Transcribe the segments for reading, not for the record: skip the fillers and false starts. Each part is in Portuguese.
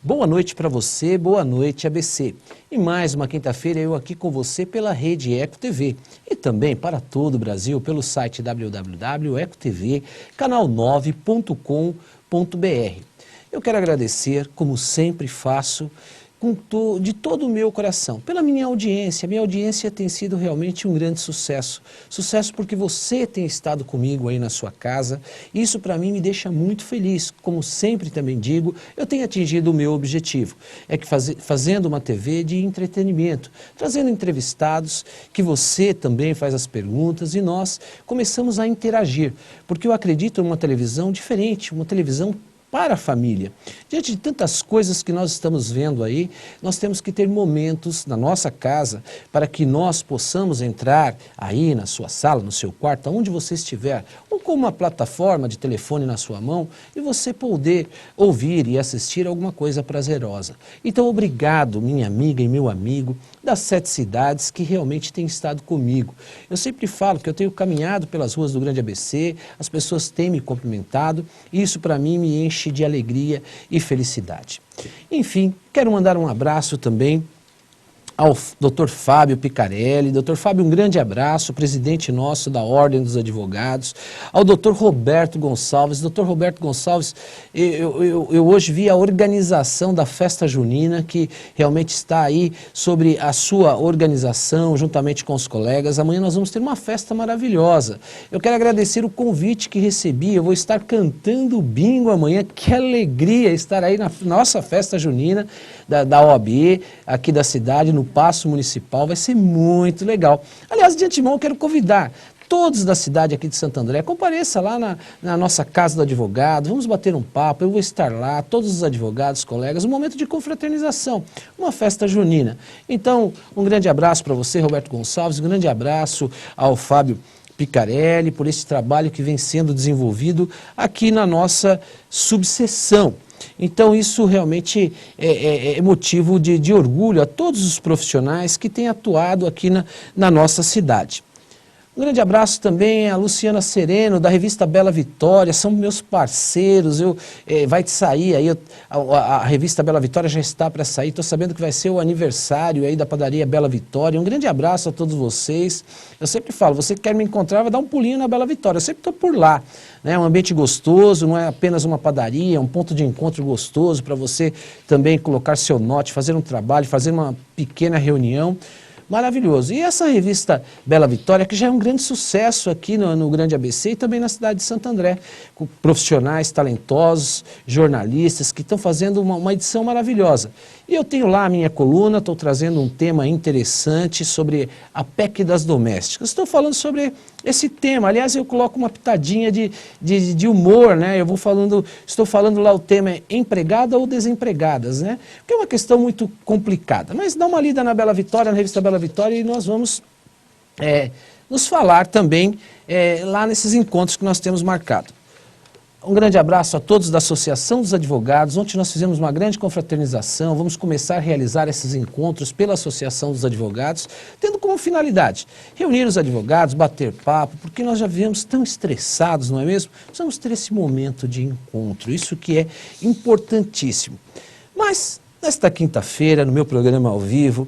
Boa noite para você, boa noite ABC. E mais uma quinta-feira eu aqui com você pela Rede Eco TV e também para todo o Brasil pelo site www.ecotv, canal9.com.br. Eu quero agradecer, como sempre faço, de todo o meu coração, pela minha audiência. Minha audiência tem sido realmente um grande sucesso. Sucesso porque você tem estado comigo aí na sua casa. Isso para mim me deixa muito feliz. Como sempre também digo, eu tenho atingido o meu objetivo. É que fazendo uma TV de entretenimento, trazendo entrevistados, que você também faz as perguntas e nós começamos a interagir. Porque eu acredito numa televisão diferente, uma televisão para a família. Diante de tantas coisas que nós estamos vendo aí, nós temos que ter momentos na nossa casa para que nós possamos entrar aí na sua sala, no seu quarto, onde você estiver, ou com uma plataforma de telefone na sua mão e você poder ouvir e assistir alguma coisa prazerosa. Então, obrigado, minha amiga e meu amigo das 7 cidades que realmente têm estado comigo. Eu sempre falo que eu tenho caminhado pelas ruas do Grande ABC, as pessoas têm me cumprimentado e isso para mim me enche de alegria e felicidade. Enfim, quero mandar um abraço também ao Dr. Fábio Picarelli. Dr. Fábio, um grande abraço, presidente nosso da Ordem dos Advogados. Ao Dr. Roberto Gonçalves. Dr. Roberto Gonçalves, eu hoje vi a organização da festa junina, que realmente está aí sobre a sua organização, juntamente com os colegas. Amanhã nós vamos ter uma festa maravilhosa. Eu quero agradecer o convite que recebi. Eu vou estar cantando bingo amanhã. Que alegria estar aí na nossa festa junina da OAB, aqui da cidade, no Paço Municipal. Vai ser muito legal. Aliás, de antemão, eu quero convidar todos da cidade aqui de Santo André, compareça lá na nossa casa do advogado, vamos bater um papo, eu vou estar lá, todos os advogados, colegas, um momento de confraternização, uma festa junina. Então, um grande abraço para você, Roberto Gonçalves, um grande abraço ao Fábio Picarelli por esse trabalho que vem sendo desenvolvido aqui na nossa subseção. Então isso realmente é motivo de orgulho a todos os profissionais que têm atuado aqui na nossa cidade. Um grande abraço também a Luciana Sereno, da revista Bela Vitória, são meus parceiros. Vai sair aí, a revista Bela Vitória já está para sair, estou sabendo que vai ser o aniversário aí da padaria Bela Vitória. Um grande abraço a todos vocês. Eu sempre falo, você que quer me encontrar, vai dar um pulinho na Bela Vitória, eu sempre estou por lá. É um ambiente gostoso, não é apenas uma padaria, é um ponto de encontro gostoso para você também colocar seu note, fazer um trabalho, fazer uma pequena reunião. Maravilhoso. E essa revista Bela Vitória, que já é um grande sucesso aqui no Grande ABC e também na cidade de Santo André, com profissionais talentosos, jornalistas que estão fazendo uma edição maravilhosa. E eu tenho lá a minha coluna, estou trazendo um tema interessante sobre a PEC das domésticas. Estou falando sobre esse tema, aliás, eu coloco uma pitadinha de humor, né? Estou falando lá o tema é empregada ou desempregadas, né? Que é uma questão muito complicada. Mas dá uma lida na Bela Vitória, na revista Bela Vitória, e nós vamos nos falar também lá nesses encontros que nós temos marcado. Um grande abraço a todos da Associação dos Advogados. Ontem nós fizemos uma grande confraternização, vamos começar a realizar esses encontros pela Associação dos Advogados, tendo como finalidade reunir os advogados, bater papo, porque nós já viemos tão estressados, não é mesmo? Precisamos ter esse momento de encontro, isso que é importantíssimo. Mas nesta quinta-feira, no meu programa ao vivo,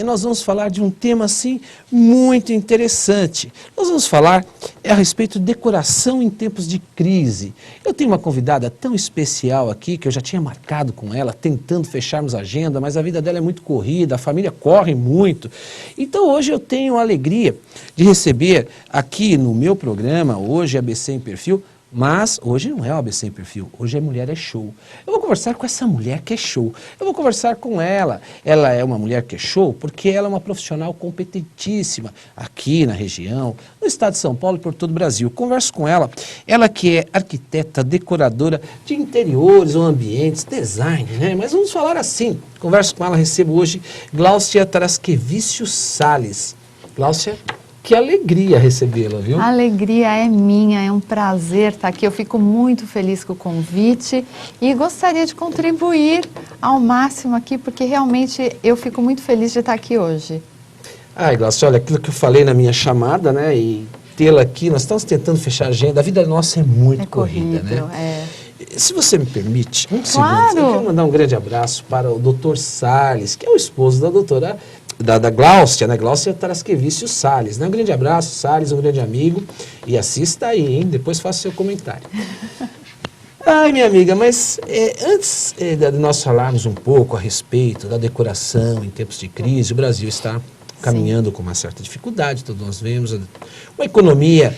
nós vamos falar de um tema assim muito interessante. Nós vamos falar a respeito de decoração em tempos de crise. Eu tenho uma convidada tão especial aqui, que eu já tinha marcado com ela, tentando fecharmos a agenda, mas a vida dela é muito corrida, a família corre muito. Então hoje eu tenho a alegria de receber aqui no meu programa, hoje ABC em Perfil, mas hoje não é o ABC em Perfil, hoje é Mulher é Show. Eu vou conversar com essa mulher que é show. Eu vou conversar com ela. Ela é uma mulher que é show porque ela é uma profissional competentíssima aqui na região, no estado de São Paulo e por todo o Brasil. Eu converso com ela, ela que é arquiteta, decoradora de interiores ou ambientes, design, né? Mas vamos falar assim. Converso com ela, recebo hoje Gláucia Tarasquevicius Salles. Gláucia, que alegria recebê-la, viu? A alegria é minha, é um prazer estar aqui. Eu fico muito feliz com o convite e gostaria de contribuir ao máximo aqui, porque realmente eu fico muito feliz de estar aqui hoje. Ai, Gláucia, olha, aquilo que eu falei na minha chamada, né, e tê-la aqui, nós estamos tentando fechar a agenda, a vida nossa é muito corrida, né? Se você me permite, um Claro. segundo, eu quero mandar um grande abraço para o Dr. Salles, que é o esposo da doutora, da Gláucia, né? Gláucia Tarasquevicius Salles, né? Um grande abraço, Salles, um grande amigo, e assista aí, hein? Depois faça seu comentário. Ai, minha amiga, mas antes de nós falarmos um pouco a respeito da decoração em tempos de crise, o Brasil está caminhando com uma certa dificuldade, todos nós vemos, uma economia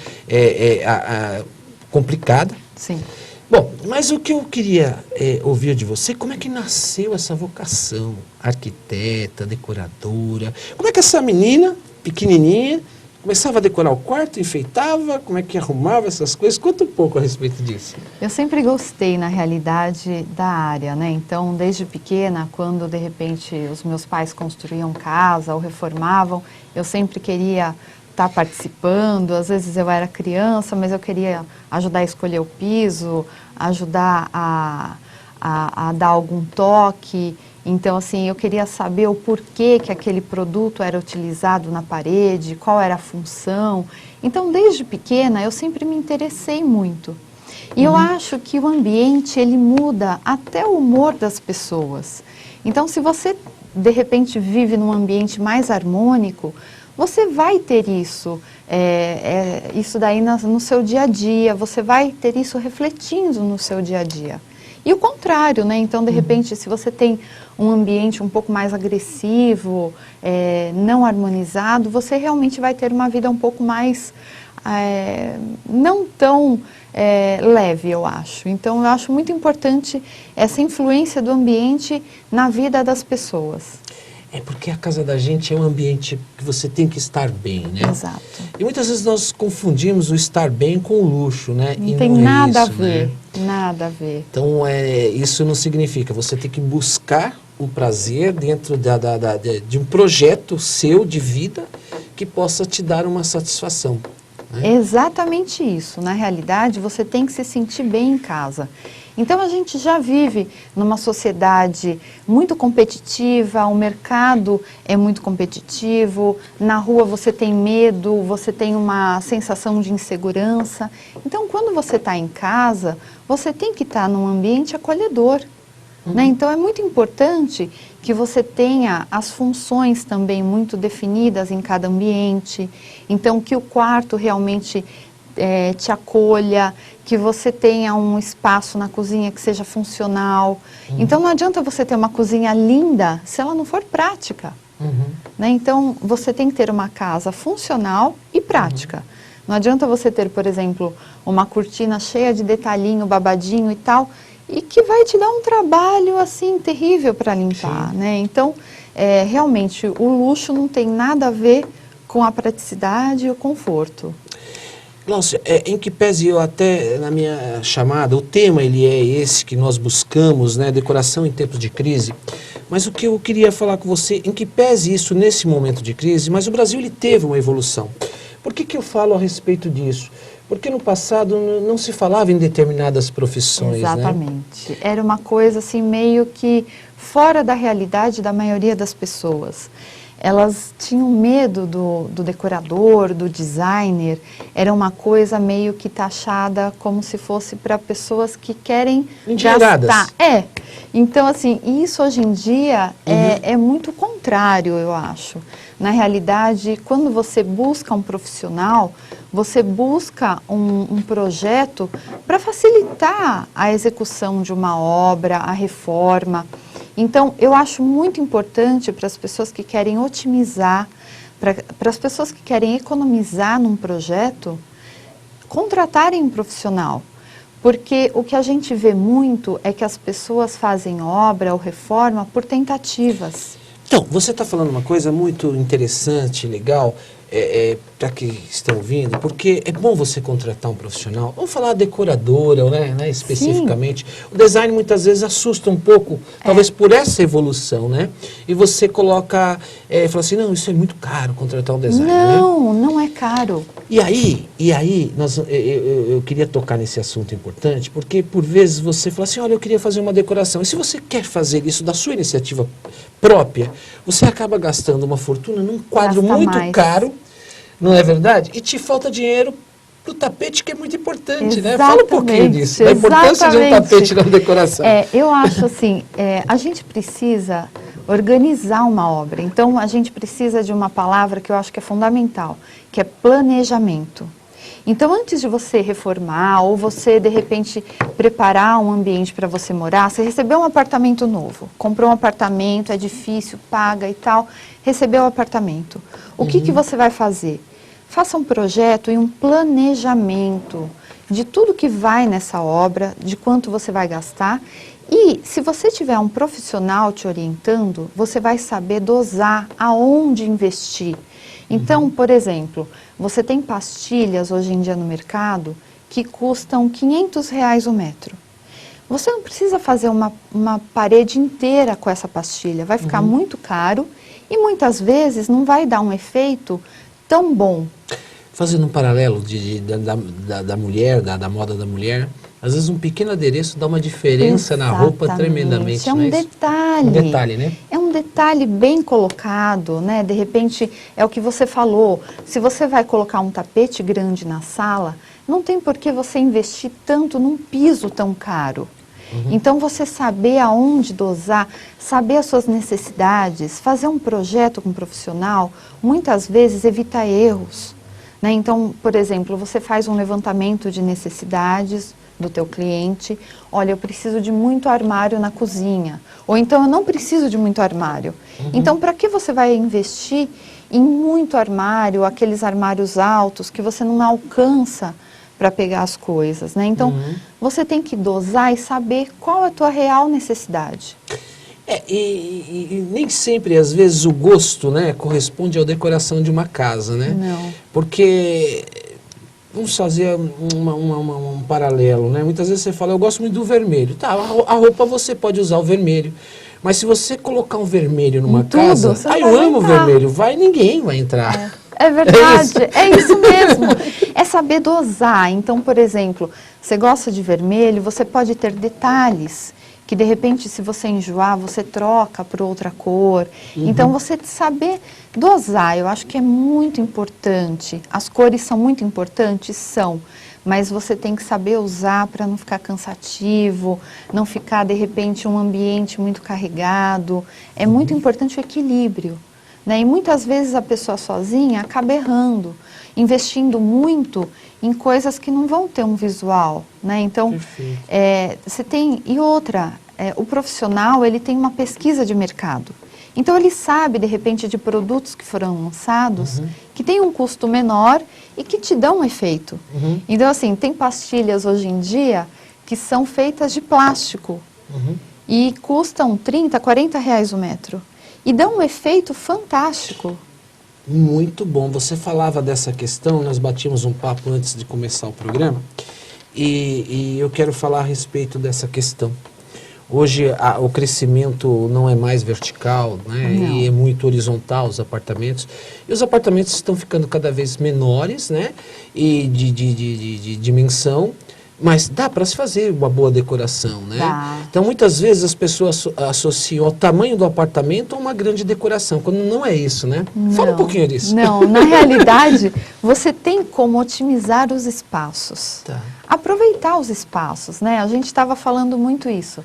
complicada. Sim. Bom, mas o que eu queria ouvir de você, como é que nasceu essa vocação? Arquiteta, decoradora, como é que essa menina, pequenininha, começava a decorar o quarto, enfeitava, como é que arrumava essas coisas? Conta um pouco a respeito disso. Eu sempre gostei, na realidade, da área, né? Então, desde pequena, quando de repente os meus pais construíam casa ou reformavam, eu sempre queria estar participando. Às vezes eu era criança, mas eu queria ajudar a escolher o piso, ajudar a dar algum toque. Então, assim, eu queria saber o porquê que aquele produto era utilizado na parede, qual era a função. Então, desde pequena, eu sempre me interessei muito. E eu acho que o ambiente, ele muda até o humor das pessoas. Então, se você, de repente, vive num ambiente mais harmônico, você vai ter isso, isso daí no seu dia a dia, você vai ter isso refletindo no seu dia a dia. E o contrário, né? Então, de repente, se você tem um ambiente um pouco mais agressivo, não harmonizado, você realmente vai ter uma vida um pouco mais, não tão leve, eu acho. Então, eu acho muito importante essa influência do ambiente na vida das pessoas. É porque a casa da gente é um ambiente que você tem que estar bem, né? Exato. E muitas vezes nós confundimos o estar bem com o luxo, né? Não e tem não nada é isso, a ver, né? nada a ver. Então, isso não significa, você tem que buscar o prazer dentro de um projeto seu de vida que possa te dar uma satisfação. Né? Exatamente isso. Na realidade, você tem que se sentir bem em casa. Então, a gente já vive numa sociedade muito competitiva, o mercado é muito competitivo, na rua você tem medo, você tem uma sensação de insegurança. Então, quando você está em casa, você tem que estar num ambiente acolhedor. Né? Então, é muito importante que você tenha as funções também muito definidas em cada ambiente. Então, que o quarto realmente te acolha, que você tenha um espaço na cozinha que seja funcional. Então, não adianta você ter uma cozinha linda se ela não for prática. Né? Então, você tem que ter uma casa funcional e prática. Não adianta você ter, por exemplo, uma cortina cheia de detalhinho, babadinho e tal, e que vai te dar um trabalho, assim, terrível para limpar, né? Então, realmente, o luxo não tem nada a ver com a praticidade e o conforto. Gláucia, em que pese eu até na minha chamada, o tema ele é esse que nós buscamos, né, decoração em tempos de crise, mas o que eu queria falar com você, em que pese isso nesse momento de crise, mas o Brasil ele teve uma evolução. Por que eu falo a respeito disso? Porque no passado não se falava em determinadas profissões, Exatamente. né? Era uma coisa assim meio que fora da realidade da maioria das pessoas. Elas tinham medo do decorador, do designer, era uma coisa meio que taxada como se fosse para pessoas que querem gastar. Então assim, isso hoje em dia é muito contrário, eu acho. Na realidade, quando você busca um profissional, você busca um projeto para facilitar a execução de uma obra, a reforma. Então, eu acho muito importante para as pessoas que querem otimizar, para as pessoas que querem economizar num projeto, contratarem um profissional. Porque o que a gente vê muito é que as pessoas fazem obra ou reforma por tentativas. Então, você está falando uma coisa muito interessante, legal, para que estão ouvindo, porque é bom você contratar um profissional. Vamos falar decoradora, né, especificamente. Sim. O design muitas vezes assusta um pouco, talvez por essa evolução, né? E você coloca, fala assim, não, isso é muito caro contratar um designer. Não, né? Não é caro. E aí eu queria tocar nesse assunto importante, porque por vezes você fala assim, olha, eu queria fazer uma decoração. E se você quer fazer isso da sua iniciativa própria, você acaba gastando uma fortuna num quadro muito caro, não é verdade? E te falta dinheiro pro tapete, que é muito importante, Exatamente, né? Fala um pouquinho disso, da importância de um tapete na decoração. Eu acho assim, a gente precisa organizar uma obra. Então, a gente precisa de uma palavra que eu acho que é fundamental, que é planejamento. Então, antes de você reformar ou você, de repente, preparar um ambiente para você morar, você recebeu um apartamento novo, comprou um apartamento, é difícil, paga e tal, recebeu o apartamento. O que você vai fazer? Faça um projeto e um planejamento de tudo que vai nessa obra, de quanto você vai gastar. E se você tiver um profissional te orientando, você vai saber dosar aonde investir. Então, por exemplo, você tem pastilhas hoje em dia no mercado que custam R$500 o metro. Você não precisa fazer uma parede inteira com essa pastilha, vai ficar muito caro e muitas vezes não vai dar um efeito tão bom. Fazendo um paralelo da mulher, da moda da mulher, às vezes um pequeno adereço dá uma diferença na roupa tremendamente. É um detalhe. Um detalhe, né? É um detalhe bem colocado, né? De repente, é o que você falou. Se você vai colocar um tapete grande na sala, não tem por que você investir tanto num piso tão caro. Então, você saber aonde dosar, saber as suas necessidades, fazer um projeto com um profissional, muitas vezes evita erros. Né? Então, por exemplo, você faz um levantamento de necessidades do teu cliente. Olha, eu preciso de muito armário na cozinha. Ou então, eu não preciso de muito armário. Então, para que você vai investir em muito armário, aqueles armários altos que você não alcança para pegar as coisas, né? Então, você tem que dosar e saber qual é a tua real necessidade. E nem sempre, às vezes, o gosto, né, corresponde à decoração de uma casa, né? Não. Porque, vamos fazer um paralelo, né? Muitas vezes você fala, eu gosto muito do vermelho. Tá, a roupa você pode usar o vermelho. Mas se você colocar um vermelho numa casa, eu amo vermelho, ninguém vai entrar. É verdade, é isso mesmo. É saber dosar. Então, por exemplo, você gosta de vermelho, você pode ter detalhes que, de repente, se você enjoar, você troca por outra cor. Então, você saber dosar, eu acho que é muito importante. As cores são muito importantes? São. Mas você tem que saber usar para não ficar cansativo, não ficar, de repente, um ambiente muito carregado. É muito importante o equilíbrio. Né? E muitas vezes a pessoa sozinha acaba errando, investindo muito em coisas que não vão ter um visual. Né? Então, você tem... E outra, o profissional ele tem uma pesquisa de mercado. Então, ele sabe, de repente, de produtos que foram lançados, que tem um custo menor e que te dão um efeito. Então, assim, tem pastilhas hoje em dia que são feitas de plástico e custam R$30, R$40 o metro. E dá um efeito fantástico. Muito bom. Você falava dessa questão, nós batíamos um papo antes de começar o programa, e eu quero falar a respeito dessa questão. Hoje o crescimento não é mais vertical, né? E é muito horizontal os apartamentos. E os apartamentos estão ficando cada vez menores, né? E de dimensão. Mas dá para se fazer uma boa decoração, né? Dá. Então, muitas vezes as pessoas associam o tamanho do apartamento a uma grande decoração, quando não é isso, né? Fala um pouquinho disso. Não, na realidade, você tem como otimizar os espaços. Tá. Aproveitar os espaços, né? A gente estava falando muito isso.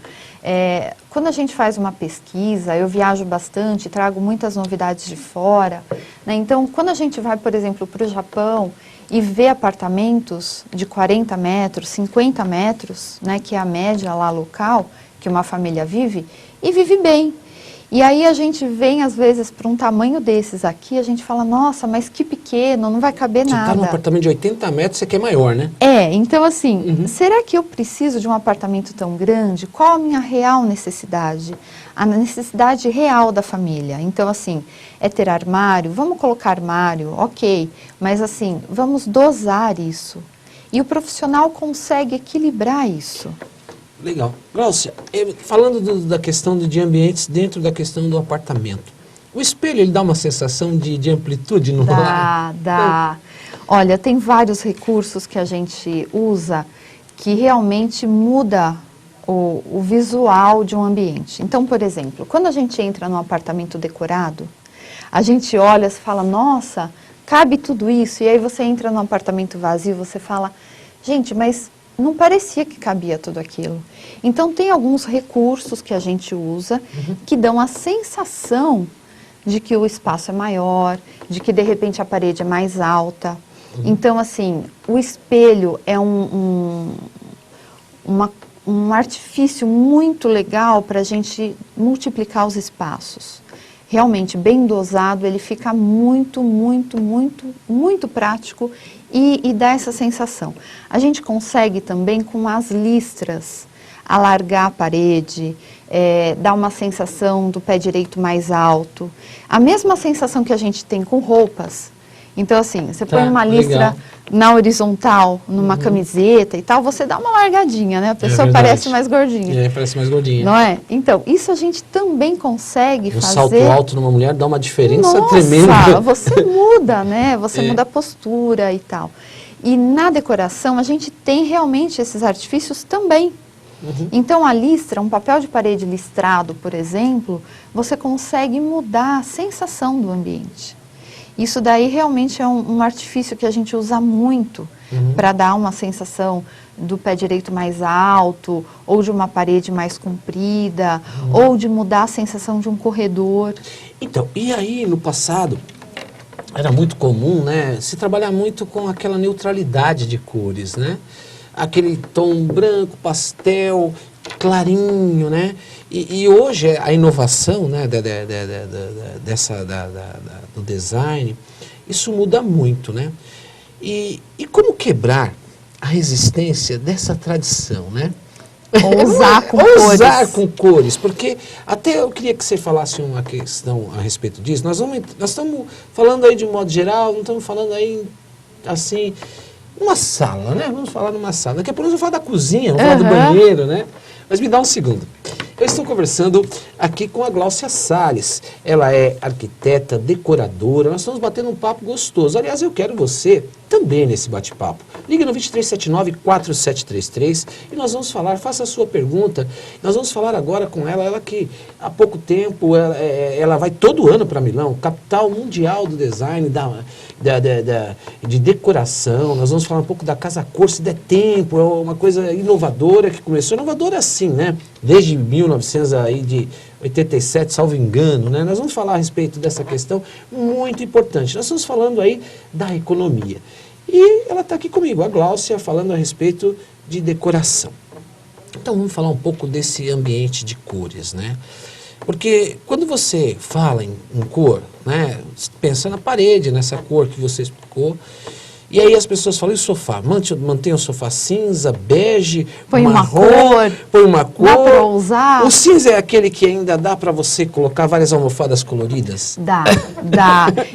Quando a gente faz uma pesquisa, eu viajo bastante, trago muitas novidades de fora, né? Então, quando a gente vai, por exemplo, para o Japão e vê apartamentos de 40 metros, 50 metros, né, que é a média lá local, que uma família vive, e vive bem. E aí a gente vem, às vezes, para um tamanho desses aqui, a gente fala, nossa, mas que pequeno, não vai caber nada. Você está num apartamento de 80 metros, você quer maior, né? Então assim, será que eu preciso de um apartamento tão grande? Qual a minha real necessidade? A necessidade real da família. Então assim, é ter armário? Vamos colocar armário, ok. Mas assim, vamos dosar isso. E o profissional consegue equilibrar isso. Legal. Glaucia, falando da questão de ambientes dentro da questão do apartamento, o espelho ele dá uma sensação de amplitude no ar? Dá. Olha, tem vários recursos que a gente usa que realmente muda o visual de um ambiente. Então, por exemplo, quando a gente entra num apartamento decorado, a gente olha e fala, nossa, cabe tudo isso? E aí você entra num apartamento vazio, você fala, gente, mas não parecia que cabia tudo aquilo. Então tem alguns recursos que a gente usa que dão a sensação de que o espaço é maior, de que de repente a parede é mais alta. Então, assim, o espelho é um artifício muito legal para a gente multiplicar os espaços. Realmente, bem dosado, ele fica muito, muito, muito, muito prático e dá essa sensação. A gente consegue também, com as listras, alargar a parede, dar uma sensação do pé direito mais alto. A mesma sensação que a gente tem com roupas. Então, assim, você põe uma listra na horizontal, numa camiseta e tal, você dá uma largadinha, né? A pessoa parece mais gordinha. Parece mais gordinha. Não é? Então, isso a gente também consegue fazer. Um salto alto numa mulher dá uma diferença Nossa, tremenda. você muda, né? Você muda a postura e tal. E na decoração, a gente tem realmente esses artifícios também. Então, a listra, um papel de parede listrado, por exemplo, você consegue mudar a sensação do ambiente. Isso daí realmente é um artifício que a gente usa muito para dar uma sensação do pé direito mais alto, ou de uma parede mais comprida, ou de mudar a sensação de um corredor. Então, e aí no passado, era muito comum, né, se trabalhar muito com aquela neutralidade de cores, né? Aquele tom branco, pastel, clarinho, né? E hoje a inovação, né, do design, isso muda muito, né? E como quebrar a resistência dessa tradição, né? Ousar com cores. Ousar com cores, porque até eu queria que você falasse uma questão a respeito disso. Nós estamos falando aí de um modo geral, não estamos falando aí assim, uma sala, né? Vamos falar numa sala. Daqui a pouco nós vamos falar da cozinha, vamos falar do banheiro, né? Mas me dá um segundo. Eu estou conversando aqui com a Gláucia Salles. Ela é arquiteta, decoradora. Nós estamos batendo um papo gostoso. Aliás, eu quero você também nesse bate-papo. Liga no 2379-4733 e nós vamos falar, faça a sua pergunta. Nós vamos falar agora com ela. Ela que há pouco tempo, ela vai todo ano para Milão, capital mundial do design, de decoração. Nós vamos falar um pouco da Casa Cor, se der tempo. É uma coisa inovadora que começou. Inovadora assim, né? Desde 1987, salvo engano, né? Nós vamos falar a respeito dessa questão muito importante. Nós estamos falando aí da economia. E ela está aqui comigo, a Gláucia, falando a respeito de decoração. Então vamos falar um pouco desse ambiente de cores, né? Porque quando você fala em cor, né? Pensa na parede, nessa cor que você explicou. E aí as pessoas falam, e o sofá? Mantém o sofá cinza, bege, põe marrom, põe uma cor. Dá para usar? O cinza é aquele que ainda dá para você colocar várias almofadas coloridas? Dá.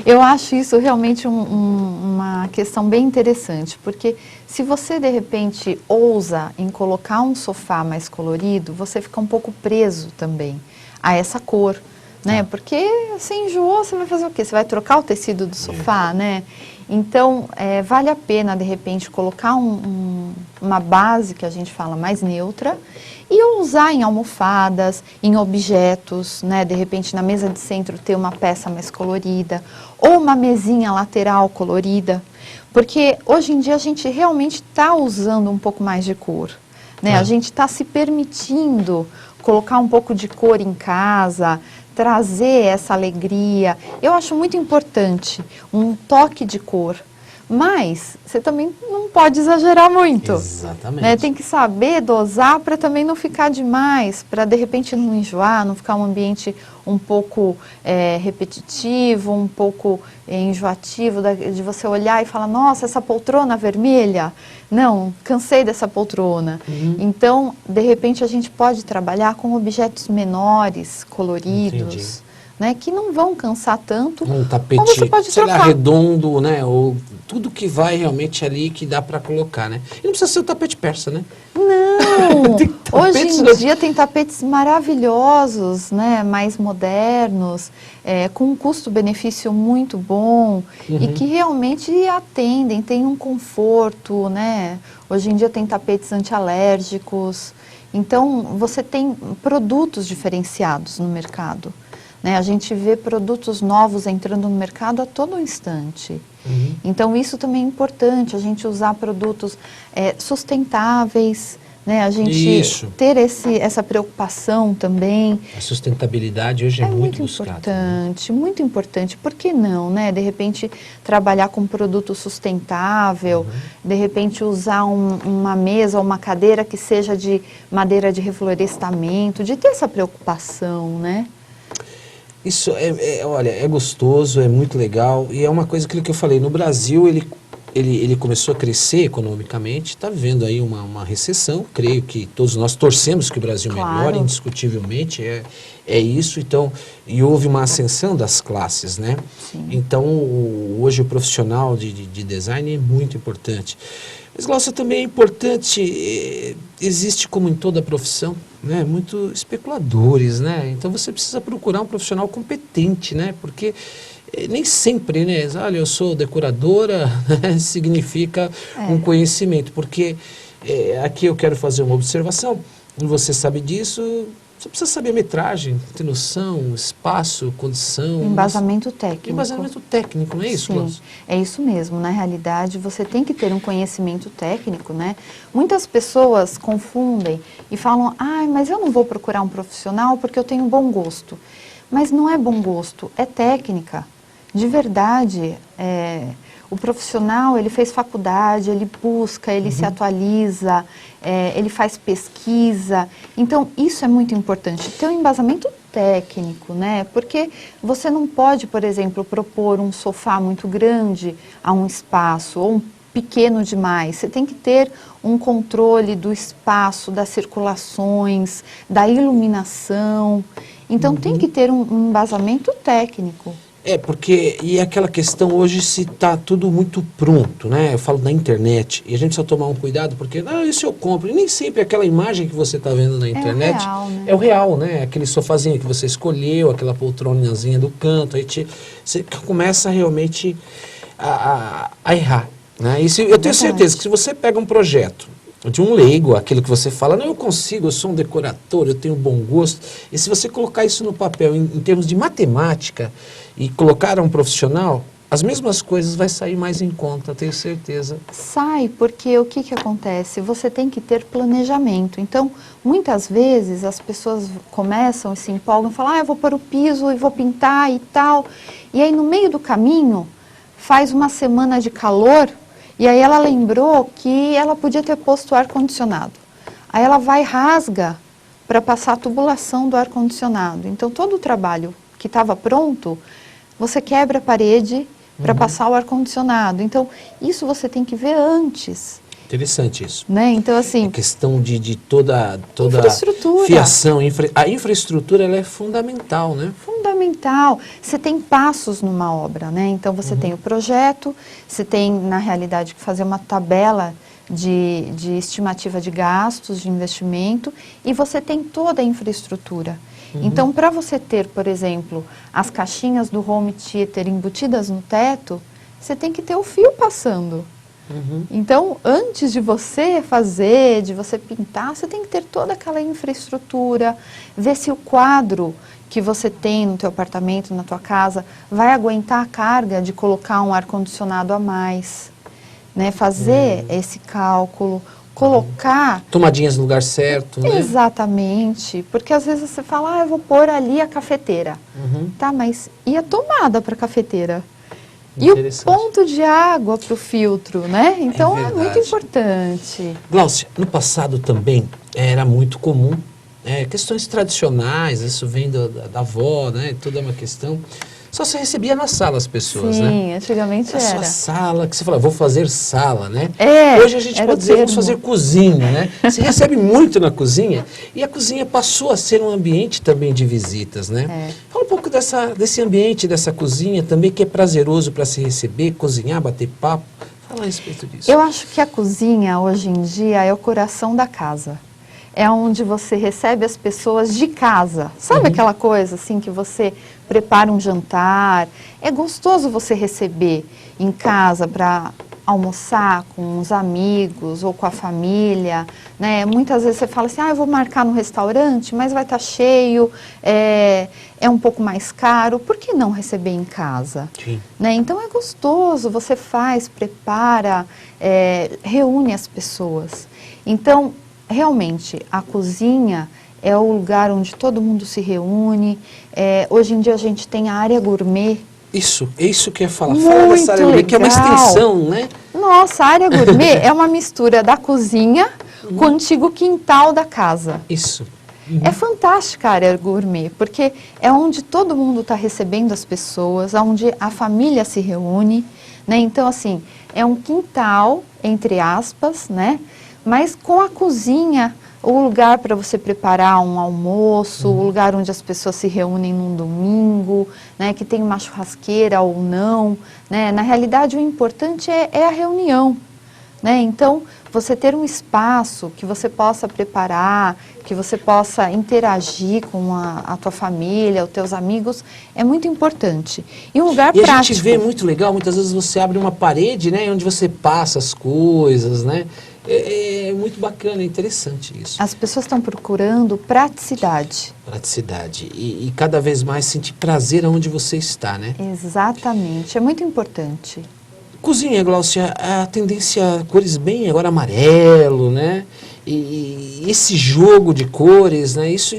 Eu acho isso realmente uma questão bem interessante, porque se você de repente ousa em colocar um sofá mais colorido, você fica um pouco preso também a essa cor. Né? Porque você enjoou, você vai fazer o quê? Você vai trocar o tecido do sofá, né? Então, vale a pena, de repente, colocar uma base que a gente fala mais neutra e usar em almofadas, em objetos, né? De repente, na mesa de centro ter uma peça mais colorida ou uma mesinha lateral colorida. Porque hoje em dia a gente realmente está usando um pouco mais de cor, né? A gente está se permitindo colocar um pouco de cor em casa, trazer essa alegria. Eu acho muito importante um toque de cor, mas você também não pode exagerar muito. Exatamente. Né? Tem que saber dosar para também não ficar demais, para de repente não enjoar, não ficar um ambiente um pouco repetitivo, um pouco enjoativo, de você olhar e falar, nossa, essa poltrona vermelha, não, cansei dessa poltrona. Então, de repente, a gente pode trabalhar com objetos menores, coloridos, né, que não vão cansar tanto. Um tapete, você pode trocar. Redondo, né, ou tudo que vai realmente ali que dá para colocar, né. E não precisa ser o tapete persa, né. Não, hoje em dia tem tapetes maravilhosos, né, mais modernos, com um custo-benefício muito bom e que realmente atendem, tem um conforto, né. Hoje em dia tem tapetes antialérgicos, então você tem produtos diferenciados no mercado, né. A gente vê produtos novos entrando no mercado a todo instante. Então, isso também é importante, a gente usar produtos sustentáveis, né? A gente ter essa preocupação também. A sustentabilidade hoje é muito importante, muito importante. Por que não, né? De repente, trabalhar com produto sustentável, de repente usar uma mesa ou uma cadeira que seja de madeira de reflorestamento, de ter essa preocupação, né? Isso olha, é gostoso, é muito legal e é uma coisa, aquilo que eu falei, no Brasil ele começou a crescer economicamente, está vivendo aí uma recessão, creio que todos nós torcemos que o Brasil melhore, indiscutivelmente, é isso, então, e houve uma ascensão das classes, né? Sim. Então, hoje o profissional de design é muito importante. Mas, Glaucia, também é importante, existe como em toda profissão, né, muito especuladores, né? Então você precisa procurar um profissional competente, né? Porque nem sempre, né? Olha, eu sou decoradora, né, significa um conhecimento, porque aqui eu quero fazer uma observação, você sabe disso, você precisa saber a metragem, ter noção, espaço, condição... Embasamento técnico. Embasamento técnico, não é isso, Glaucia? Sim, é isso mesmo. Na realidade, você tem que ter um conhecimento técnico, né? Muitas pessoas confundem e falam, mas eu não vou procurar um profissional porque eu tenho bom gosto. Mas não é bom gosto, é técnica. De verdade, o profissional, ele fez faculdade, ele busca, ele se atualiza, ele faz pesquisa. Então, isso é muito importante, ter um embasamento técnico, né? Porque você não pode, por exemplo, propor um sofá muito grande a um espaço, ou um pequeno demais. Você tem que ter um controle do espaço, das circulações, da iluminação. Então, tem que ter um embasamento técnico. Porque, e aquela questão hoje se está tudo muito pronto, né? Eu falo da internet, e a gente precisa tomar um cuidado, porque, isso eu compro, e nem sempre aquela imagem que você está vendo na internet é o real, né? Aquele sofazinho que você escolheu, aquela poltronazinha do canto, aí você começa realmente a errar, né? E eu tenho certeza que se você pega um projeto de um leigo, aquilo que você fala, não, eu consigo, eu sou um decorador, eu tenho bom gosto, e se você colocar isso no papel em termos de matemática e colocar um profissional, as mesmas coisas vai sair mais em conta, tenho certeza. Sai, porque o que acontece? Você tem que ter planejamento. Então, muitas vezes as pessoas começam e se empolgam e falam, eu vou pôr o piso e vou pintar e tal. E aí, no meio do caminho, faz uma semana de calor, e aí ela lembrou que ela podia ter posto o ar-condicionado. Aí ela vai e rasga para passar a tubulação do ar-condicionado. Então, todo o trabalho que estava pronto, você quebra a parede para passar o ar-condicionado. Então, isso você tem que ver antes. Interessante isso. Né? Então, assim... A questão de toda infraestrutura. Fiação, a infraestrutura ela é fundamental, né? Fundamental. Você tem passos numa obra, né? Então, você tem o projeto, você tem, na realidade, que fazer uma tabela de estimativa de gastos, de investimento, e você tem toda a infraestrutura. Então, para você ter, por exemplo, as caixinhas do home theater embutidas no teto, você tem que ter o fio passando. Então, antes de você fazer, de você pintar, você tem que ter toda aquela infraestrutura, ver se o quadro que você tem no teu apartamento, na tua casa, vai aguentar a carga de colocar um ar-condicionado a mais, né? Fazer esse cálculo, colocar... Tomadinhas no lugar certo, né? Exatamente, porque às vezes você fala, eu vou pôr ali a cafeteira. Tá, mas e a tomada para a cafeteira? E o ponto de água para o filtro, né? Então é muito importante. Glaucia, no passado também era muito comum, questões tradicionais, isso vem da avó, né? Tudo é uma questão... Só se recebia na sala as pessoas, né? Sim, antigamente era. A sua sala, que você fala, vou fazer sala, né? Hoje a gente pode dizer, vamos fazer cozinha, né? Se recebe muito na cozinha, e a cozinha passou a ser um ambiente também de visitas, né? Fala um pouco desse ambiente, dessa cozinha também, que é prazeroso para se receber, cozinhar, bater papo. Fala a respeito disso. Eu acho que a cozinha, hoje em dia, é o coração da casa. É onde você recebe as pessoas de casa. Sabe aquela coisa assim que você prepara um jantar? É gostoso você receber em casa para almoçar com os amigos ou com a família, né? Muitas vezes você fala assim, eu vou marcar no restaurante, mas vai estar cheio, é um pouco mais caro, por que não receber em casa? Sim. Né? Então é gostoso, você faz, prepara, reúne as pessoas. Então, realmente, a cozinha é o lugar onde todo mundo se reúne. Hoje em dia a gente tem a área gourmet. Isso que eu ia falar. Muito Fala dessa área gourmet, que é uma legal. extensão, né? Nossa, a área gourmet é uma mistura da cozinha com o antigo quintal da casa. Isso. É fantástica a área gourmet, porque é onde todo mundo está recebendo as pessoas, onde a família se reúne, né? Então, assim, é um quintal, entre aspas, né? Mas com a cozinha, o lugar para você preparar um almoço, o lugar onde as pessoas se reúnem num domingo, né, que tem uma churrasqueira ou não, né? Na realidade, o importante é a reunião, né? Então, você ter um espaço que você possa preparar, que você possa interagir com a tua família, os teus amigos, é muito importante. E um lugar prático. A gente vê muito legal, muitas vezes você abre uma parede, né, onde você passa as coisas, né? É muito bacana, é interessante isso. As pessoas estão procurando praticidade. Praticidade. E cada vez mais sentir prazer onde você está, né? Exatamente, é muito importante. Cozinha, Gláucia, a tendência, cores bem agora amarelo, né? E esse jogo de cores, né? Isso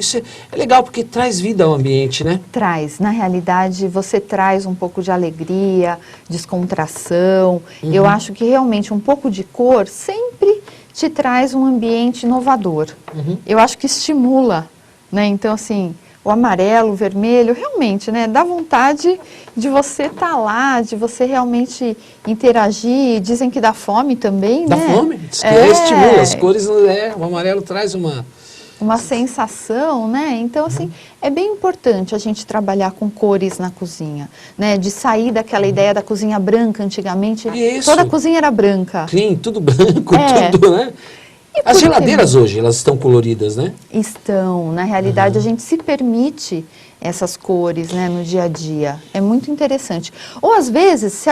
é legal porque traz vida ao ambiente, né? Traz, na realidade, você traz um pouco de alegria, descontração. Eu acho que realmente um pouco de cor sempre te traz um ambiente inovador. Eu acho que estimula, né? Então, assim, o amarelo, o vermelho, realmente, né? Dá vontade de você estar lá, de você realmente interagir. Dizem que dá fome também, dá né? Dá fome, diz que estimula. As cores, o amarelo traz uma sensação, né? Então, assim, é bem importante a gente trabalhar com cores na cozinha, né? De sair daquela ideia da cozinha branca antigamente. Isso. Toda a cozinha era branca. Sim, tudo branco, tudo, né? As geladeiras hoje, elas estão coloridas, né? Estão. Na realidade, a gente se permite essas cores, né, no dia a dia. É muito interessante. Ou, às vezes,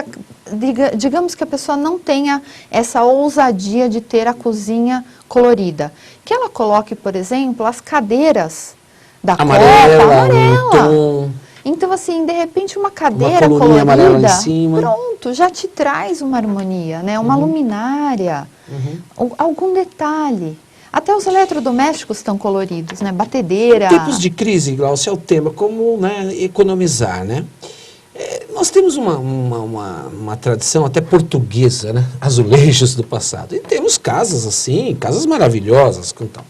digamos que a pessoa não tenha essa ousadia de ter a cozinha colorida. Que ela coloque, por exemplo, as cadeiras da amarela, copa amarela. Um tom. Então, assim, de repente, uma cadeira colorida, amarela em cima. Pronto, já te traz uma harmonia, né? Uma luminária, algum detalhe. Até os eletrodomésticos estão coloridos, né? Batedeira. Em tempos de crise, Glaucio, é o tema, como, né, economizar, né? Nós temos uma tradição até portuguesa, né? Azulejos do passado. E temos casas assim, casas maravilhosas. Então.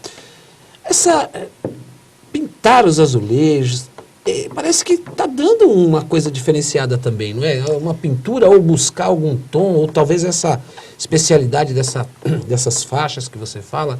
Pintar os azulejos, parece que está dando uma coisa diferenciada também, não é? Uma pintura ou buscar algum tom, ou talvez essa especialidade dessas faixas que você fala,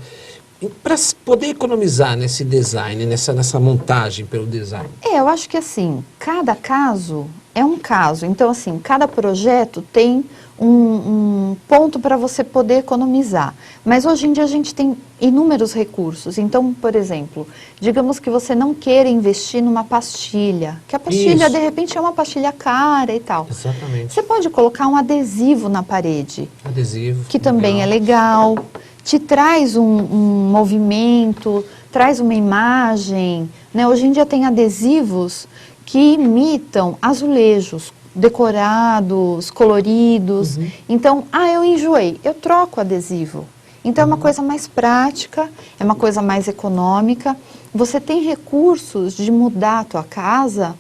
para poder economizar nesse design, nessa montagem pelo design. Eu acho que assim, cada caso é um caso. Então, assim, cada projeto tem um ponto para você poder economizar. Mas hoje em dia a gente tem inúmeros recursos. Então, por exemplo, digamos que você não queira investir numa pastilha, que a pastilha, de repente, é uma pastilha cara e tal. Exatamente. Você pode colocar um adesivo na parede. Adesivo. Que também é legal. Te traz um movimento, traz uma imagem, né? Hoje em dia tem adesivos que imitam azulejos decorados, coloridos. Então, eu enjoei, eu troco o adesivo. Então, é uma coisa mais prática, é uma coisa mais econômica. Você tem recursos de mudar a tua casa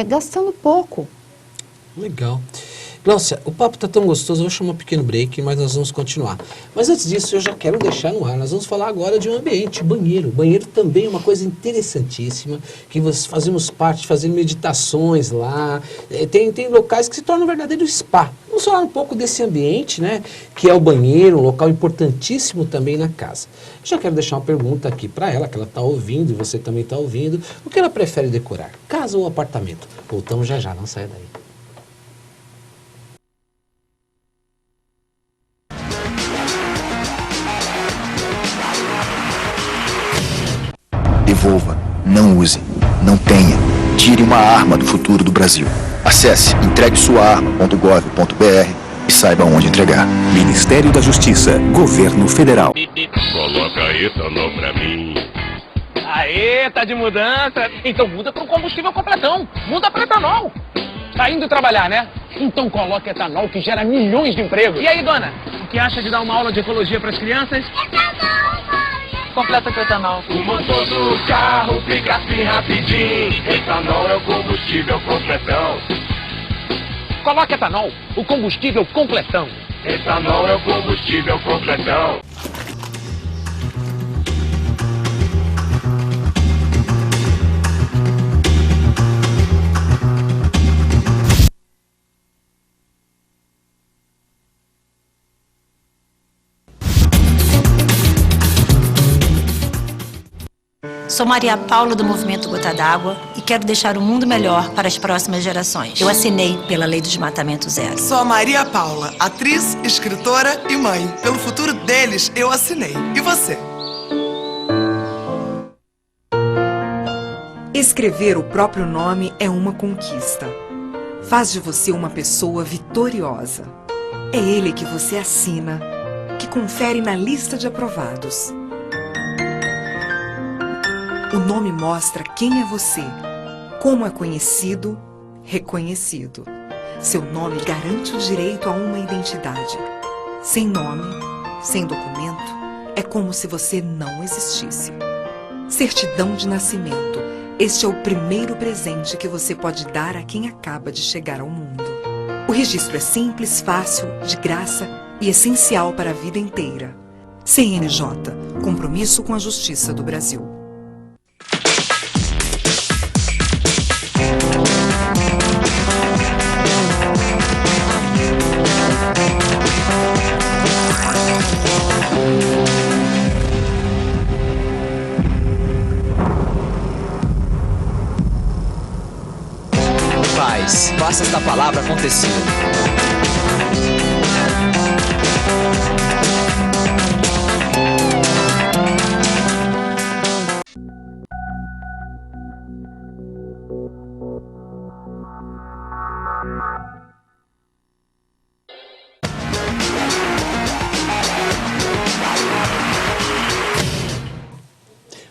gastando pouco. Legal. Glaucia, o papo está tão gostoso, eu vou chamar um pequeno break, mas nós vamos continuar. Mas antes disso, eu já quero deixar no ar, nós vamos falar agora de um ambiente, banheiro. Banheiro também é uma coisa interessantíssima, que fazemos parte, fazendo meditações lá, tem locais que se tornam um verdadeiro spa. Vamos falar um pouco desse ambiente, né, que é o banheiro, um local importantíssimo também na casa. Eu já quero deixar uma pergunta aqui para ela, que ela está ouvindo e você também está ouvindo. O que ela prefere decorar, casa ou apartamento? Voltamos já, não saia daí. Devolva, não use, não tenha. Tire uma arma do futuro do Brasil. Acesse entreguesuaarma.gov.br e saiba onde entregar. Ministério da Justiça, Governo Federal. Coloca etanol pra mim. Aê, tá de mudança? Então muda para um combustível completão. Muda para etanol. Tá indo trabalhar, né? Então coloca etanol que gera milhões de empregos. E aí, dona? O que acha de dar uma aula de ecologia para as crianças? Completa com etanol. O motor do carro fica assim rapidinho. Etanol é o combustível completão. Coloca etanol, o combustível completão. Etanol é o combustível completão. Sou Maria Paula do Movimento Gota d'Água e quero deixar o mundo melhor para as próximas gerações. Eu assinei pela Lei do Desmatamento Zero. Sou a Maria Paula, atriz, escritora e mãe. Pelo futuro deles, eu assinei. E você? Escrever o próprio nome é uma conquista. Faz de você uma pessoa vitoriosa. É ele que você assina, que confere na lista de aprovados. O nome mostra quem é você, como é conhecido, reconhecido. Seu nome garante o direito a uma identidade. Sem nome, sem documento, é como se você não existisse. Certidão de nascimento. Este é o primeiro presente que você pode dar a quem acaba de chegar ao mundo. O registro é simples, fácil, de graça e essencial para a vida inteira. CNJ, compromisso com a Justiça do Brasil. Faça esta palavra acontecer.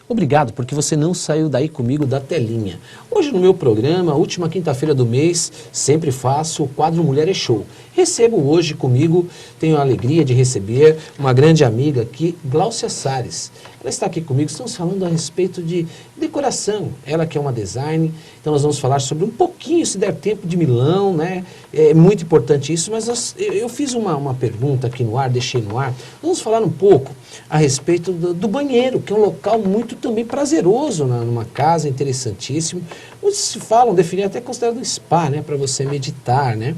Obrigado, porque você não saiu daí comigo da telinha. Hoje no meu programa, última quinta-feira do mês, sempre faço o quadro Mulher é Show. Recebo hoje comigo, tenho a alegria de receber uma grande amiga aqui, Gláucia Salles. Ela está aqui comigo, estamos falando a respeito de decoração. Ela que é uma design, então nós vamos falar sobre um pouquinho, se der tempo, de Milão, né? É muito importante isso, mas eu fiz uma pergunta aqui no ar, deixei no ar. Vamos falar um pouco a respeito do banheiro, que é um local muito também prazeroso numa casa, interessantíssimo. Muitos se falam, definir até considerado um spa, né? Para você meditar, né?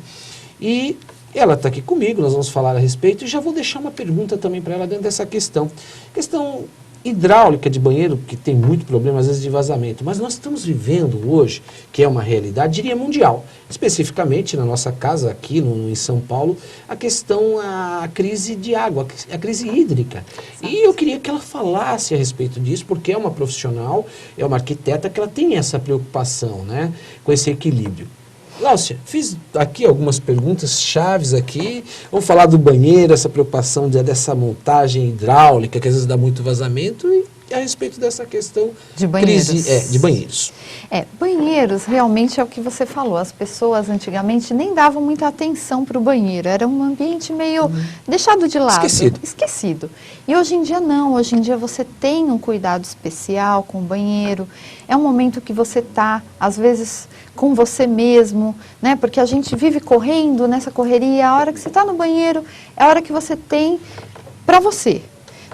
E ela está aqui comigo, nós vamos falar a respeito e já vou deixar uma pergunta também para ela dentro dessa questão. Questão hidráulica de banheiro, que tem muito problema às vezes de vazamento, mas nós estamos vivendo hoje, que é uma realidade, diria mundial, especificamente na nossa casa aqui em São Paulo, a crise de água, a crise hídrica. E eu queria que ela falasse a respeito disso, porque é uma profissional, é uma arquiteta que ela tem essa preocupação, né, com esse equilíbrio. Gláucia, fiz aqui algumas perguntas chaves aqui. Vamos falar do banheiro, essa preocupação dessa montagem hidráulica, que às vezes dá muito vazamento, e a respeito dessa questão de banheiros. De banheiros. Banheiros realmente é o que você falou. As pessoas antigamente nem davam muita atenção para o banheiro. Era um ambiente meio deixado de lado. Esquecido. E hoje em dia não. Hoje em dia você tem um cuidado especial com o banheiro. É um momento que você está, às vezes, com você mesmo, né? Porque a gente vive correndo nessa correria. A hora que você está no banheiro é a hora que você tem para você.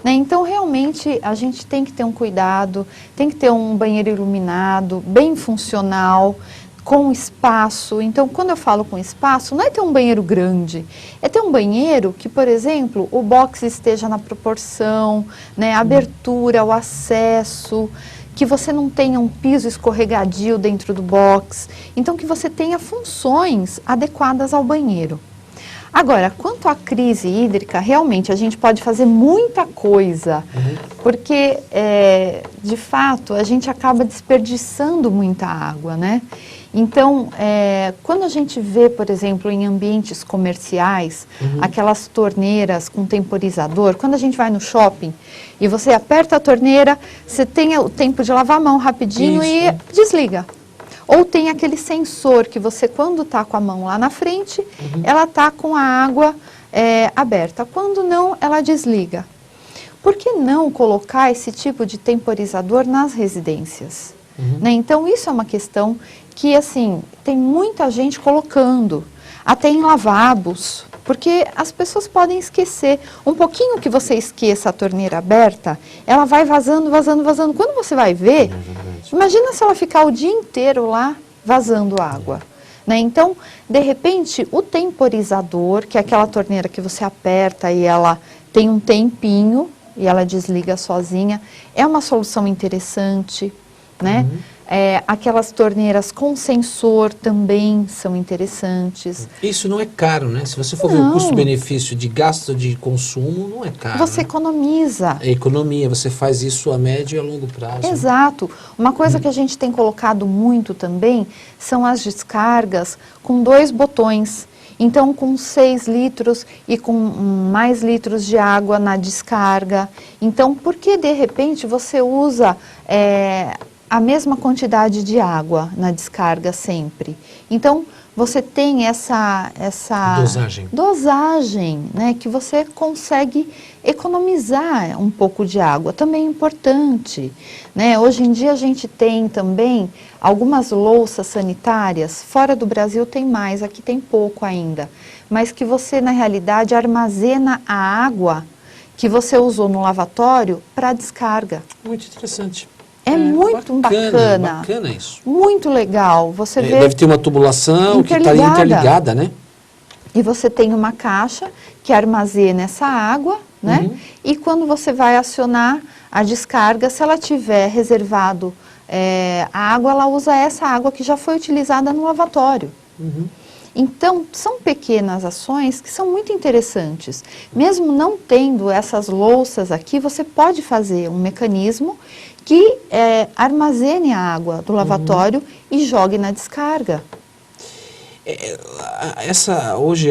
Então, realmente, a gente tem que ter um cuidado, tem que ter um banheiro iluminado, bem funcional, com espaço. Então, quando eu falo com espaço, não é ter um banheiro grande, é ter um banheiro que, por exemplo, o box esteja na proporção, né, a abertura, o acesso, que você não tenha um piso escorregadio dentro do box. Então, que você tenha funções adequadas ao banheiro. Agora, quanto à crise hídrica, realmente a gente pode fazer muita coisa, porque, de fato, a gente acaba desperdiçando muita água, né? Então, quando a gente vê, por exemplo, em ambientes comerciais, aquelas torneiras com temporizador, quando a gente vai no shopping e você aperta a torneira, você tem o tempo de lavar a mão rapidinho e desliga. Ou tem aquele sensor que você, quando está com a mão lá na frente, ela está com a água aberta. Quando não, ela desliga. Por que não colocar esse tipo de temporizador nas residências? Né? Então, isso é uma questão que, assim, tem muita gente colocando, até em lavabos, porque as pessoas podem esquecer. Um pouquinho que você esqueça a torneira aberta, ela vai vazando, vazando, vazando. Quando você vai ver, imagina se ela ficar o dia inteiro lá vazando água. Né? Então, de repente, o temporizador, que é aquela torneira que você aperta e ela tem um tempinho e ela desliga sozinha, é uma solução interessante, né? Aquelas torneiras com sensor também são interessantes. Isso não é caro, né? Se você for ver o custo-benefício de gasto de consumo, não é caro. Você economiza. É economia, você faz isso a médio e a longo prazo. Exato. Uma coisa que a gente tem colocado muito também são as descargas com 2 botões. Então, com 6 litros e com mais litros de água na descarga. Então, por que de repente você usa a mesma quantidade de água na descarga sempre? Então, você tem essa dosagem, né, que você consegue economizar um pouco de água. Também é importante, né? Hoje em dia a gente tem também algumas louças sanitárias, fora do Brasil tem mais, aqui tem pouco ainda, mas que você na realidade armazena a água que você usou no lavatório para descarga. Muito interessante. É muito bacana. Bacana isso. Muito legal. Você vê, deve ter uma tubulação que está interligada, né? E você tem uma caixa que armazena essa água, né? E quando você vai acionar a descarga, se ela tiver reservado a água, ela usa essa água que já foi utilizada no lavatório. Então, são pequenas ações que são muito interessantes. Mesmo não tendo essas louças aqui, você pode fazer um mecanismo que armazene a água do lavatório e jogue na descarga. Hoje,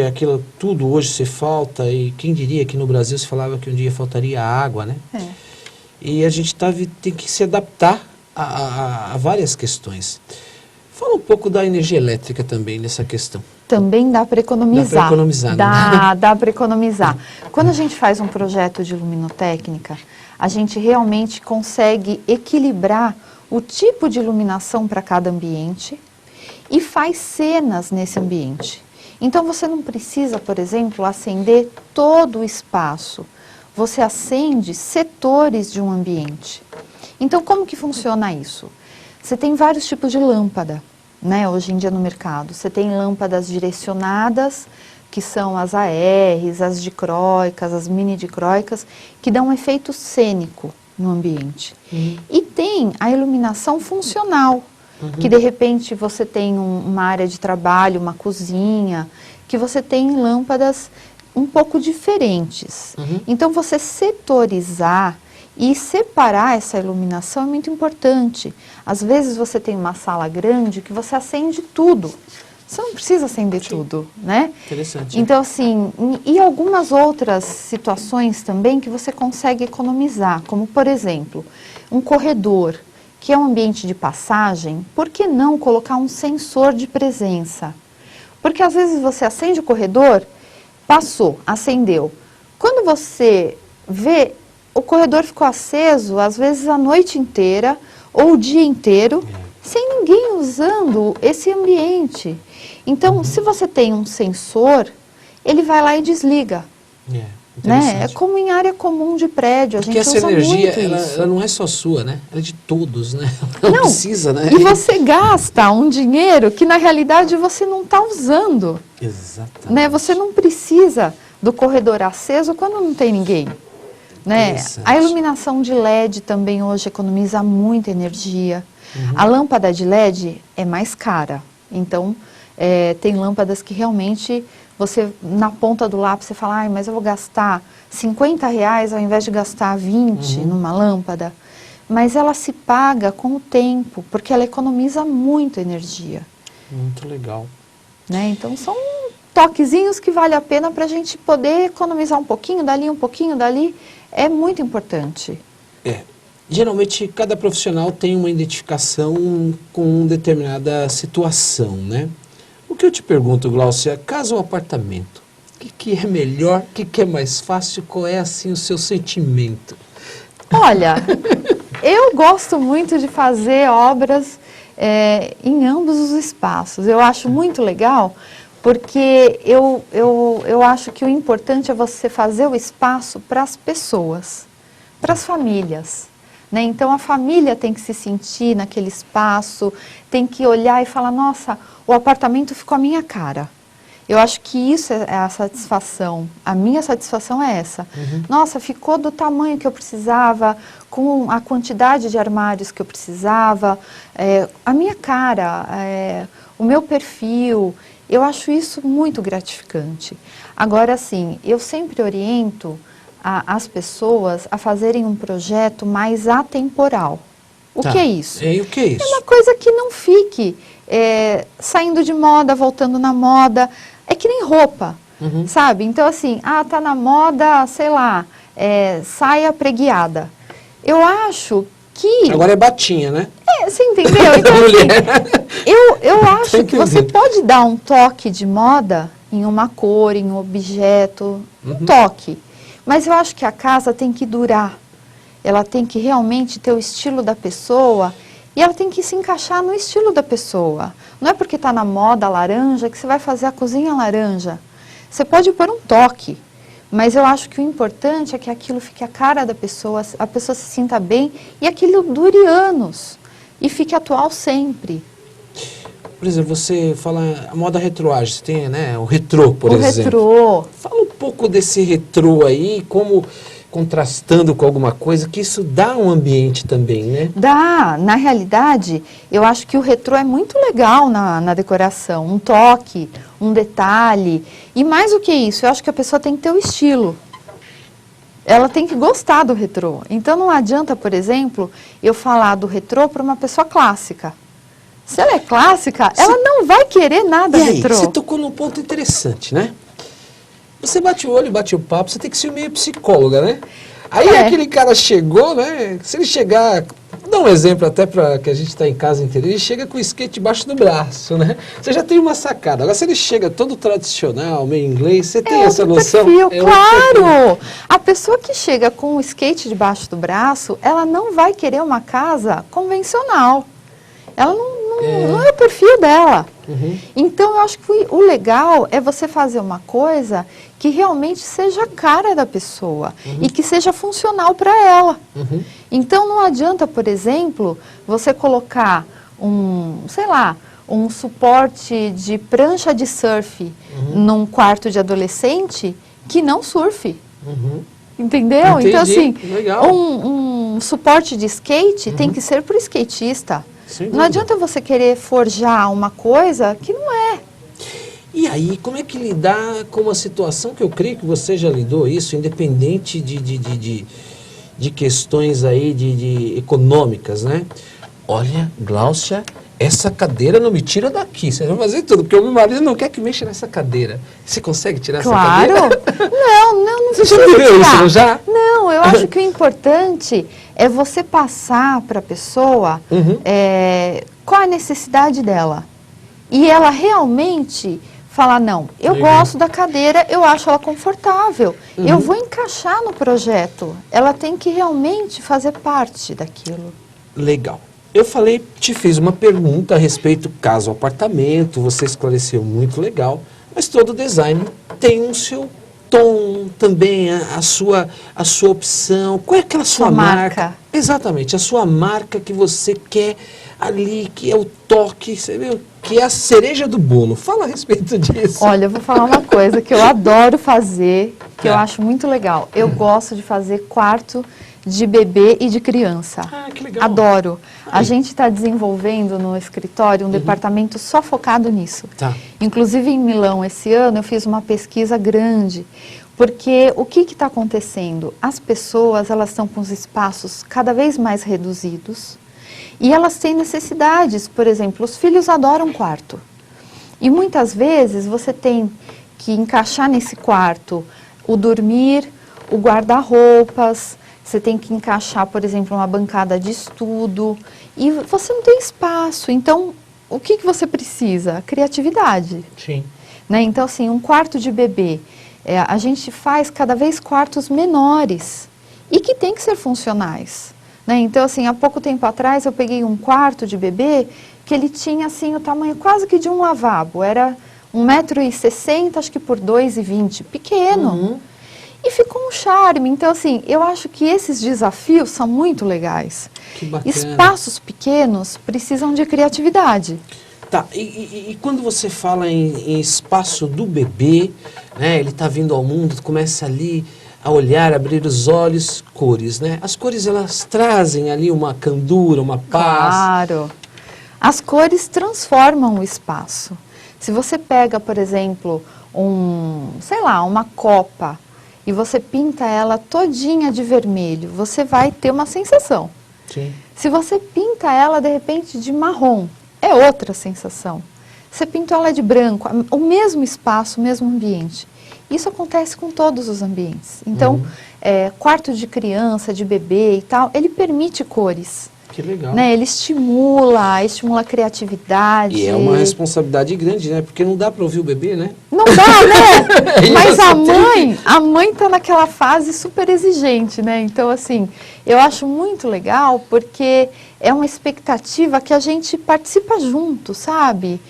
tudo hoje se falta, e quem diria que no Brasil se falava que um dia faltaria água, né? E a gente tem que se adaptar a várias questões. Fala um pouco da energia elétrica também nessa questão. Também dá para economizar. Dá para economizar, né? Dá para economizar. Quando a gente faz um projeto de luminotécnica, a gente realmente consegue equilibrar o tipo de iluminação para cada ambiente e faz cenas nesse ambiente. Então, você não precisa, por exemplo, acender todo o espaço. Você acende setores de um ambiente. Então, como que funciona isso? Você tem vários tipos de lâmpada, né, hoje em dia no mercado. Você tem lâmpadas direcionadas, que são as ARs, as dicróicas, as mini dicróicas, que dão um efeito cênico no ambiente. E tem a iluminação funcional, que de repente você tem uma área de trabalho, uma cozinha, que você tem lâmpadas um pouco diferentes. Então, você setorizar e separar essa iluminação é muito importante. Às vezes você tem uma sala grande que você acende tudo. Você não precisa acender tudo, né? Interessante. Então, assim, e algumas outras situações também que você consegue economizar, como, por exemplo, um corredor, que é um ambiente de passagem, por que não colocar um sensor de presença? Porque às vezes você acende o corredor, passou, acendeu. Quando você vê, o corredor ficou aceso, às vezes a noite inteira ou o dia inteiro, sem ninguém usando esse ambiente. Então, se você tem um sensor, ele vai lá e desliga. Né? É como em área comum de prédio, a gente usa muito isso. Porque essa energia, ela não é só sua, né? Ela é de todos, né? Ela não precisa, né? E você gasta um dinheiro que, na realidade, você não está usando. Exatamente. Né? Você não precisa do corredor aceso quando não tem ninguém. Né? A iluminação de LED também hoje economiza muita energia. A lâmpada de LED é mais cara. Então, tem lâmpadas que realmente você, na ponta do lápis, você fala, ai, mas eu vou gastar R$50 ao invés de gastar 20 numa lâmpada. Mas ela se paga com o tempo, porque ela economiza muito energia. Muito legal. Né? Então, são toquezinhos que vale a pena para a gente poder economizar um pouquinho dali. É muito importante. Geralmente, cada profissional tem uma identificação com determinada situação, né? O que eu te pergunto, Gláucia, casa ou apartamento? O que é melhor, o que é mais fácil, qual é, assim, o seu sentimento? Olha, eu gosto muito de fazer obras em ambos os espaços. Eu acho muito legal, porque eu acho que o importante é você fazer o espaço para as pessoas, para as famílias. Né? Então, a família tem que se sentir naquele espaço, tem que olhar e falar, nossa, o apartamento ficou a minha cara. Eu acho que isso é a satisfação. A minha satisfação é essa. Nossa, ficou do tamanho que eu precisava, com a quantidade de armários que eu precisava, a minha cara, o meu perfil. Eu acho isso muito gratificante. Agora, assim, eu sempre oriento as pessoas a fazerem um projeto mais atemporal. O que é isso? E o que é isso? É uma coisa que não fique saindo de moda, voltando na moda. É que nem roupa, sabe? Então, assim, tá na moda, sei lá, saia preguiada. Eu acho que... Agora é batinha, né? Você entendeu? Então, assim, eu acho que você pode dar um toque de moda em uma cor, em um objeto, um toque. Mas eu acho que a casa tem que durar. Ela tem que realmente ter o estilo da pessoa e ela tem que se encaixar no estilo da pessoa. Não é porque está na moda laranja que você vai fazer a cozinha laranja. Você pode pôr um toque, mas eu acho que o importante é que aquilo fique a cara da pessoa, a pessoa se sinta bem e aquilo dure anos e fique atual sempre. Por exemplo, você fala a moda retroagem, você tem, né, o retrô, por exemplo. O retrô. Fala um pouco desse retrô aí, como contrastando com alguma coisa, que isso dá um ambiente também, né? Dá. Na realidade, eu acho que o retrô é muito legal na decoração. Um toque, um detalhe. E mais do que isso, eu acho que a pessoa tem que ter o estilo. Ela tem que gostar do retrô. Então, não adianta, por exemplo, eu falar do retrô para uma pessoa clássica. Se ela é clássica, ela não vai querer nada retrô. Você tocou num ponto interessante, né? Você bate o olho, bate o papo, você tem que ser meio psicóloga, né? Aí aquele cara chegou, né? Se ele chegar, vou dar um exemplo até para que a gente está em casa inteira, ele chega com o skate debaixo do braço, né? Você já tem uma sacada. Agora, se ele chega todo tradicional, meio inglês, você tem essa noção? Perfil, claro! A pessoa que chega com o skate debaixo do braço, ela não vai querer uma casa convencional. Ela não é o perfil dela. Então, eu acho que o legal é você fazer uma coisa que realmente seja a cara da pessoa e que seja funcional para ela. Então, não adianta, por exemplo, você colocar um suporte de prancha de surf num quarto de adolescente que não surfe. Entendeu? Entendi. Então, assim, legal. Um suporte de skate tem que ser para o skatista. Não adianta você querer forjar uma coisa que não é. E aí, como é que lidar com uma situação que eu creio que você já lidou isso, independente de questões aí de econômicas, né? Olha, Gláucia, essa cadeira não me tira daqui. Você vai fazer tudo, porque o meu marido não quer que mexa nessa cadeira. Você consegue tirar essa cadeira? Claro! Não Você já viveu isso, não já? Não, eu acho que o importante é você passar para a pessoa qual a necessidade dela. E ela realmente falar, não, eu gosto da cadeira, eu acho ela confortável. Eu vou encaixar no projeto. Ela tem que realmente fazer parte daquilo. Legal. Eu te fiz uma pergunta a respeito caso apartamento, você esclareceu muito legal, mas todo design tem um seu tom também, a sua opção. Qual é aquela sua marca? Exatamente, a sua marca que você quer ali, que é o toque, você viu? Que é a cereja do bolo. Fala a respeito disso. Olha, eu vou falar uma coisa que eu adoro fazer, que eu acho muito legal. Eu gosto de fazer quarto de bebê e de criança. Ah, que legal. Adoro. A Aí. gente está desenvolvendo no escritório um departamento só focado nisso. Tá. Inclusive em Milão esse ano eu fiz uma pesquisa grande, porque o que está acontecendo? As pessoas elas estão com os espaços cada vez mais reduzidos e elas têm necessidades. Por exemplo, os filhos adoram quarto. E muitas vezes você tem que encaixar nesse quarto o dormir, o guarda-roupas, você tem que encaixar, por exemplo, uma bancada de estudo e você não tem espaço. Então, o que você precisa? Criatividade. Sim. Né? Então, assim, um quarto de bebê, a gente faz cada vez quartos menores e que tem que ser funcionais. Né? Então, assim, há pouco tempo atrás eu peguei um quarto de bebê que ele tinha, assim, o tamanho quase que de um lavabo. Era 1,60 m, acho que por 2,20 m, pequeno. E ficou um charme. Então, assim, eu acho que esses desafios são muito legais. Que bacana. Espaços pequenos precisam de criatividade. Tá, e quando você fala em espaço do bebê, né, ele está vindo ao mundo, começa ali a olhar, abrir os olhos, cores, né? As cores, elas trazem ali uma candura, uma paz. Claro. As cores transformam o espaço. Se você pega, por exemplo, uma copa e você pinta ela todinha de vermelho, você vai ter uma sensação. Sim. Se você pinta ela, de repente, de marrom, é outra sensação. Você pintou ela de branco, o mesmo espaço, o mesmo ambiente. Isso acontece com todos os ambientes. Então, quarto de criança, de bebê e tal, ele permite cores. Que legal. Né? Ele estimula a criatividade. E é uma responsabilidade grande, né? Porque não dá para ouvir o bebê, né? Não dá, né? Mas a mãe está naquela fase super exigente, né? Então, assim, eu acho muito legal porque é uma expectativa que a gente participa junto, sabe?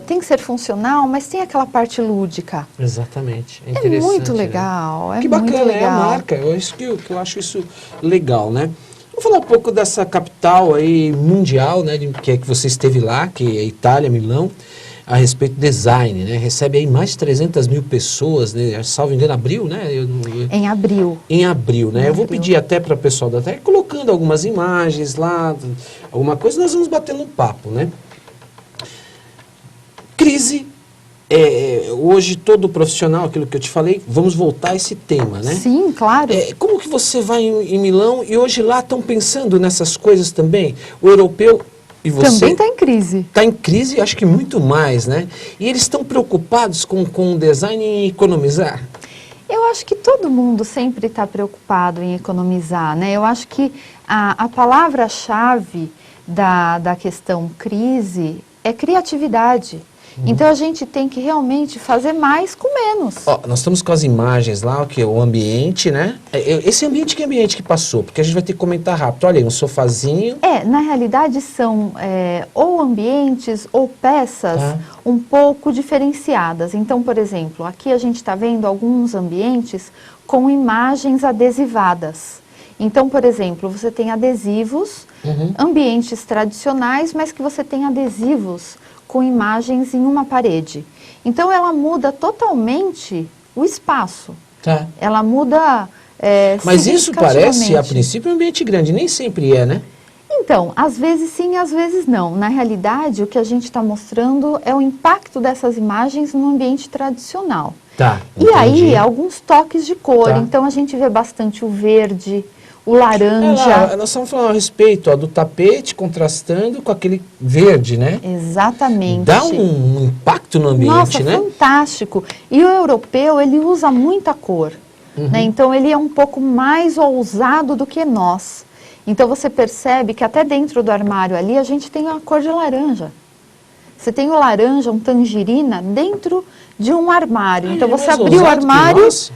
Tem que ser funcional, mas tem aquela parte lúdica. Exatamente. É É interessante, muito né? legal, Que muito bacana, legal. é a marca. Eu acho isso legal, né? Vamos falar um pouco dessa capital aí mundial, né? Que você esteve lá, que é Itália, Milão, a respeito do design, né? Recebe aí mais de 300 mil pessoas, né? Salvo engano, abril, né? Em abril. Em abril, né? Em Eu vou abril. pedir até para o pessoal da TEC, colocando algumas imagens lá, alguma coisa, nós vamos batendo um papo, né? Crise. Hoje todo profissional, aquilo que eu te falei, vamos voltar a esse tema, né? Sim, claro. Como que você vai em Milão e hoje lá estão pensando nessas coisas também? O europeu e você... Também está em crise. Está em crise, acho que muito mais, né? E eles estão preocupados com o design em economizar? Eu acho que todo mundo sempre está preocupado em economizar, né? Eu acho que a palavra-chave da questão crise é criatividade. Então a gente tem que realmente fazer mais com menos. Ó, nós estamos com as imagens lá, o ambiente, né? Esse ambiente, que ambiente que passou? Porque a gente vai ter que comentar rápido. Olha aí, um sofazinho. Na realidade são ou ambientes ou peças um pouco diferenciadas. Então, por exemplo, aqui a gente está vendo alguns ambientes com imagens adesivadas. Então, por exemplo, você tem adesivos, ambientes tradicionais, mas que você tem adesivos com imagens em uma parede. Então, ela muda totalmente o espaço. Tá. Ela muda Mas isso parece, a significativamente. princípio, um ambiente grande. Nem sempre é, né? Então, às vezes sim, às vezes não. Na realidade, o que a gente está mostrando é o impacto dessas imagens no ambiente tradicional. Tá, E aí, alguns toques de cor. Tá. Então, a gente vê bastante o verde, o laranja. Nós estamos falando a respeito do tapete contrastando com aquele verde, né? Exatamente. Dá um impacto no ambiente, Nossa, né? fantástico. E o europeu, ele usa muita cor. Né? Então, ele é um pouco mais ousado do que nós. Então, você percebe que até dentro do armário ali, a gente tem a cor de laranja. Você tem o laranja, um tangerina, dentro de um armário. Então, você mais abriu o ousado que armário... nós?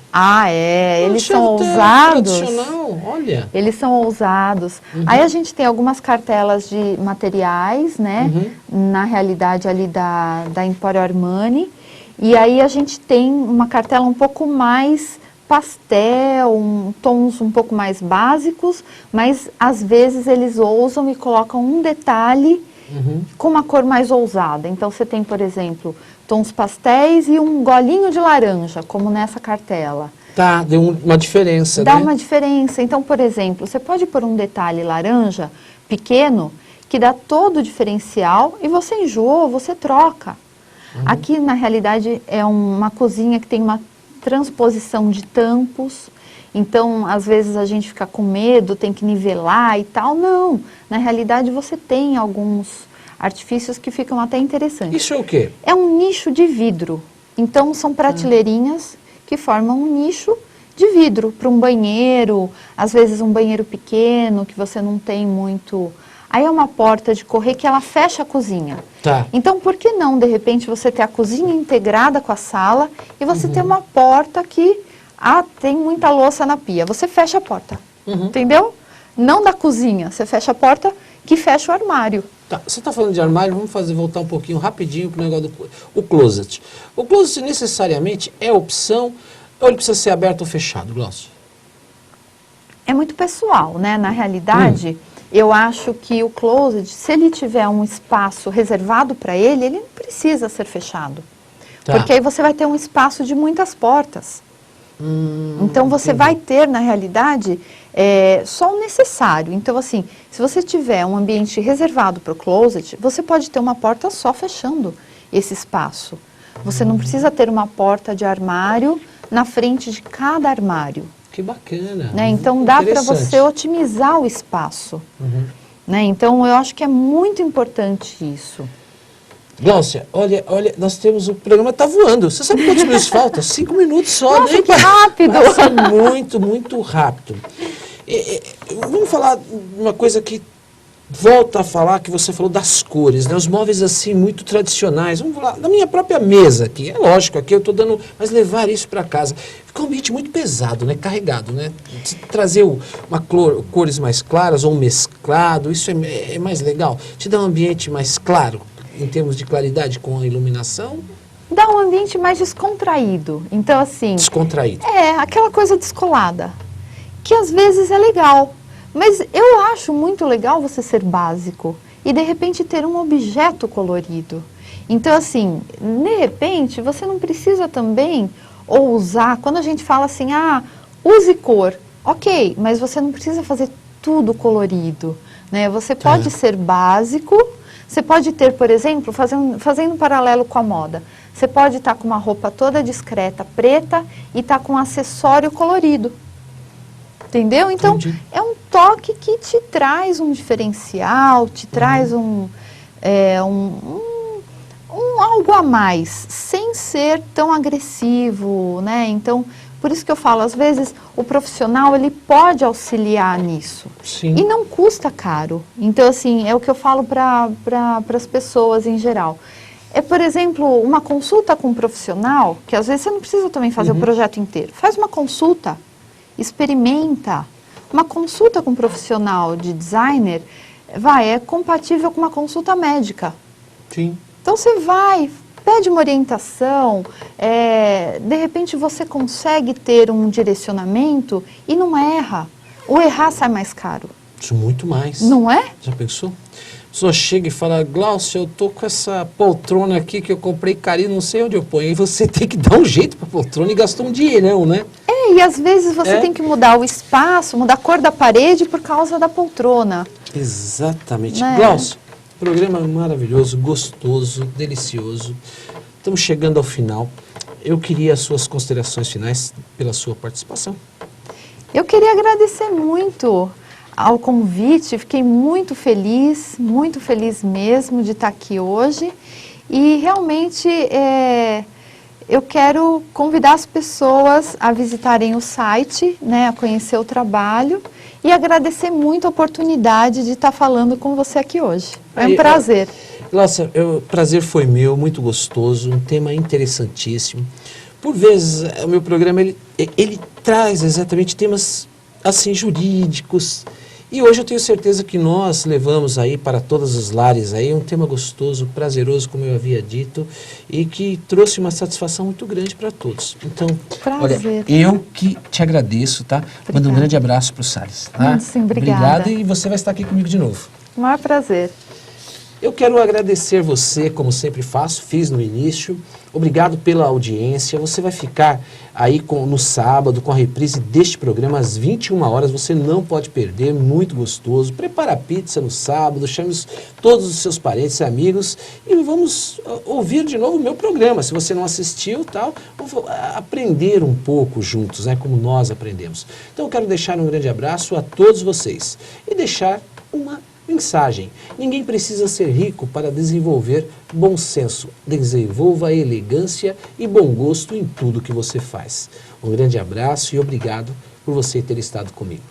Eles Poxa, são até ousados. tradicional, olha. Eles são ousados. Aí a gente tem algumas cartelas de materiais, né? Na realidade ali da Emporio Armani. E aí a gente tem uma cartela um pouco mais pastel, tons um pouco mais básicos, mas às vezes eles ousam e colocam um detalhe com uma cor mais ousada. Então você tem, por exemplo, tons pastéis e um golinho de laranja, como nessa cartela. Tá, deu uma diferença, Dá né? uma diferença. Então, por exemplo, você pode pôr um detalhe laranja pequeno que dá todo o diferencial e você enjoou, você troca. Aqui, na realidade, é uma cozinha que tem uma transposição de tampos. Então, às vezes a gente fica com medo, tem que nivelar e tal. Não, na realidade você tem alguns artifícios que ficam até interessantes. Isso é o quê? É um nicho de vidro. Então, são prateleirinhas que formam um nicho de vidro para um banheiro, às vezes um banheiro pequeno, que você não tem muito... Aí é uma porta de correr que ela fecha a cozinha. Tá. Então, por que não, de repente, você ter a cozinha integrada com a sala e você ter uma porta que tem muita louça na pia? Você fecha a porta, entendeu? Não da cozinha, você fecha a porta que fecha o armário. Tá, você está falando de armário, vamos voltar um pouquinho rapidinho para o negócio do closet. O closet necessariamente é opção ou ele precisa ser aberto ou fechado, Glaucio? É muito pessoal, né? Na realidade, eu acho que o closet, se ele tiver um espaço reservado para ele não precisa ser fechado. Tá. Porque aí você vai ter um espaço de muitas portas. Então, você vai ter, na realidade, só o necessário. Então, assim, se você tiver um ambiente reservado para o closet, você pode ter uma porta só fechando esse espaço. Você não precisa ter uma porta de armário na frente de cada armário. Que bacana. Né? Então, dá para você otimizar o espaço. Né? Então, eu acho que é muito importante isso. Glaucia, olha, nós temos o programa está voando. Você sabe quantos minutos faltam? 5 minutos só. Nossa, que rápido! Passa muito, muito rápido. Vamos falar uma coisa que volta a falar, que você falou das cores, né? Os móveis assim, muito tradicionais. Vamos falar da minha própria mesa aqui. É lógico, aqui eu estou dando... Mas levar isso para casa. Fica um ambiente muito pesado, né? Carregado, né? Trazer cores mais claras ou um mesclado, isso é mais legal. Te dá um ambiente mais claro, em termos de claridade com a iluminação? Dá um ambiente mais descontraído. Então, assim... Descontraído. Aquela coisa descolada. Que às vezes é legal. Mas eu acho muito legal você ser básico. E, de repente, ter um objeto colorido. Então, assim, de repente, você não precisa também usar... Quando a gente fala assim, use cor. Ok, mas você não precisa fazer tudo colorido. Né? Você pode ser básico... Você pode ter, por exemplo, fazendo um paralelo com a moda, você pode estar com uma roupa toda discreta, preta, e estar com um acessório colorido. Entendeu? Então, é um toque que te traz um diferencial, te traz algo a mais, sem ser tão agressivo, né? Então, por isso que eu falo, às vezes, o profissional, ele pode auxiliar nisso. Sim. E não custa caro. Então, assim, é o que eu falo para as pessoas em geral. Por exemplo, uma consulta com um profissional, que às vezes você não precisa também fazer o projeto inteiro. Faz uma consulta, experimenta. Uma consulta com um profissional de designer, é compatível com uma consulta médica. Sim. Então, você vai... Pede uma orientação, de repente você consegue ter um direcionamento e não erra. O errar sai mais caro. Isso muito mais. Não é? Já pensou? A pessoa chega e fala, Glaucio, eu tô com essa poltrona aqui que eu comprei carinho, não sei onde eu ponho. E você tem que dar um jeito pra poltrona e gastou um dinheirão, né? E às vezes você tem que mudar o espaço, mudar a cor da parede por causa da poltrona. Exatamente. Né? Glaucio, programa maravilhoso, gostoso, delicioso. Estamos chegando ao final. Eu queria as suas considerações finais pela sua participação. Eu queria agradecer muito ao convite. Fiquei muito feliz mesmo de estar aqui hoje. E realmente eu quero convidar as pessoas a visitarem o site, né, a conhecer o trabalho. E agradecer muito a oportunidade de estar falando com você aqui hoje. É um prazer. Glaucia, o prazer foi meu, muito gostoso, um tema interessantíssimo. Por vezes, o meu programa, ele traz exatamente temas, assim, jurídicos. E hoje eu tenho certeza que nós levamos aí para todos os lares aí um tema gostoso, prazeroso, como eu havia dito, e que trouxe uma satisfação muito grande para todos. Então, olha, eu que te agradeço, tá? Mando um grande abraço para o Salles, tá? Sim, obrigada. Obrigado, e você vai estar aqui comigo de novo. O maior prazer. Eu quero agradecer você, como sempre faço, fiz no início. Obrigado pela audiência. Você vai ficar aí no sábado com a reprise deste programa às 21 horas. Você não pode perder, muito gostoso. Prepara a pizza no sábado, chame todos os seus parentes e amigos e vamos ouvir de novo o meu programa. Se você não assistiu, tal, vamos aprender um pouco juntos, né, como nós aprendemos. Então eu quero deixar um grande abraço a todos vocês e deixar uma mensagem. Ninguém precisa ser rico para desenvolver bom senso. Desenvolva elegância e bom gosto em tudo que você faz. Um grande abraço e obrigado por você ter estado comigo.